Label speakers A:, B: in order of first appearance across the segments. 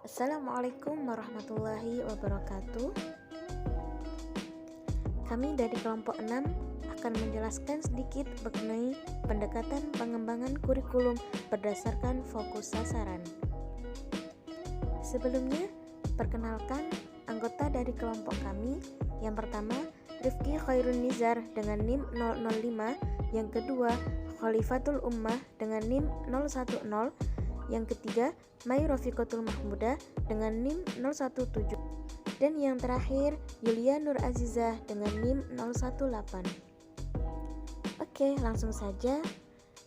A: Assalamualaikum warahmatullahi wabarakatuh. Kami dari kelompok 6 akan menjelaskan sedikit mengenai pendekatan pengembangan kurikulum berdasarkan fokus sasaran. Sebelumnya, perkenalkan anggota dari kelompok kami. Yang pertama, Rifki Khairun Nizar dengan NIM 005. Yang kedua, Khalifatul Ummah dengan NIM 010. Yang ketiga, Mai Rofiqatul Mahmudah dengan NIM 017. Dan yang terakhir, Yulia Nur Azizah dengan NIM 018. Oke, langsung saja.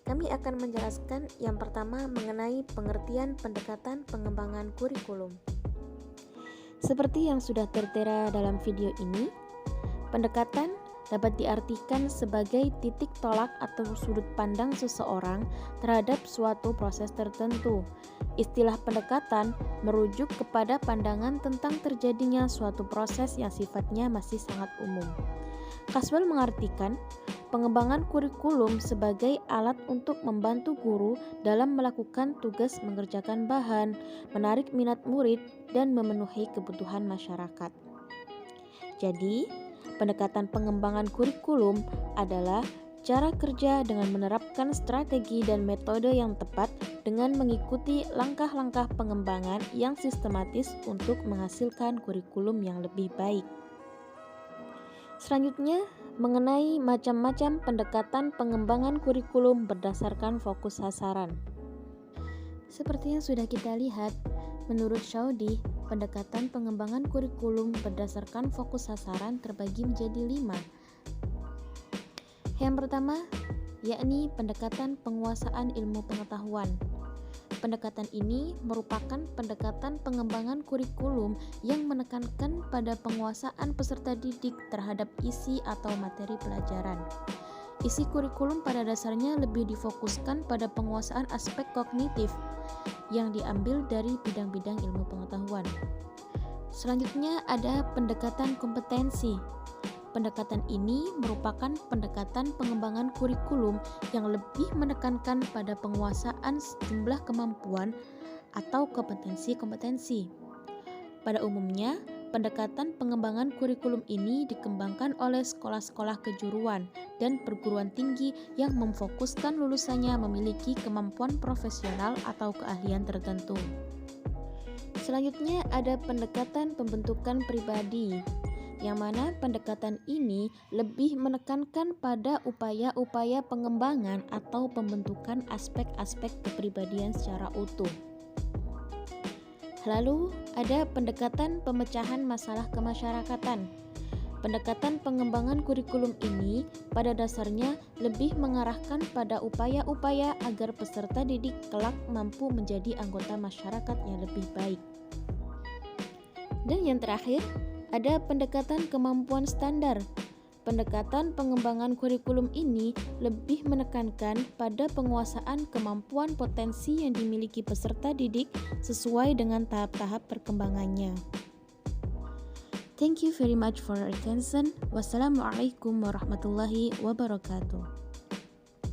A: Kami akan menjelaskan yang pertama mengenai pengertian pendekatan pengembangan kurikulum. Seperti yang sudah tertera dalam video ini, pendekatan dapat diartikan sebagai titik tolak atau sudut pandang seseorang terhadap suatu proses tertentu. Istilah pendekatan merujuk kepada pandangan tentang terjadinya suatu proses yang sifatnya masih sangat umum. Caswell mengartikan pengembangan kurikulum sebagai alat untuk membantu guru dalam melakukan tugas mengerjakan bahan, menarik minat murid, dan memenuhi kebutuhan masyarakat. Jadi, pendekatan pengembangan kurikulum adalah cara kerja dengan menerapkan strategi dan metode yang tepat dengan mengikuti langkah-langkah pengembangan yang sistematis untuk menghasilkan kurikulum yang lebih baik. Selanjutnya, mengenai macam-macam pendekatan pengembangan kurikulum berdasarkan fokus sasaran. Seperti yang sudah kita lihat, menurut Chaudhry, pendekatan pengembangan kurikulum berdasarkan fokus sasaran terbagi menjadi 5. Yang pertama, yakni pendekatan penguasaan ilmu pengetahuan. Pendekatan ini merupakan pendekatan pengembangan kurikulum yang menekankan pada penguasaan peserta didik terhadap isi atau materi pelajaran. Isi kurikulum pada dasarnya lebih difokuskan pada penguasaan aspek kognitif yang diambil dari bidang-bidang ilmu pengetahuan. Selanjutnya ada pendekatan kompetensi. Pendekatan ini merupakan pendekatan pengembangan kurikulum yang lebih menekankan pada penguasaan sejumlah kemampuan atau kompetensi-kompetensi. Pada umumnya, pendekatan pengembangan kurikulum ini dikembangkan oleh sekolah-sekolah kejuruan dan perguruan tinggi yang memfokuskan lulusannya memiliki kemampuan profesional atau keahlian tertentu. Selanjutnya ada pendekatan pembentukan pribadi, yang mana pendekatan ini lebih menekankan pada upaya-upaya pengembangan atau pembentukan aspek-aspek kepribadian secara utuh. Lalu ada pendekatan pemecahan masalah kemasyarakatan. Pendekatan pengembangan kurikulum ini pada dasarnya lebih mengarahkan pada upaya-upaya agar peserta didik kelak mampu menjadi anggota masyarakat yang lebih baik. Dan yang terakhir, ada pendekatan kemampuan standar. Pendekatan pengembangan kurikulum ini lebih menekankan pada penguasaan kemampuan potensi yang dimiliki peserta didik sesuai dengan tahap-tahap perkembangannya. Thank you very much for your attention. Wassalamualaikum warahmatullahi wabarakatuh.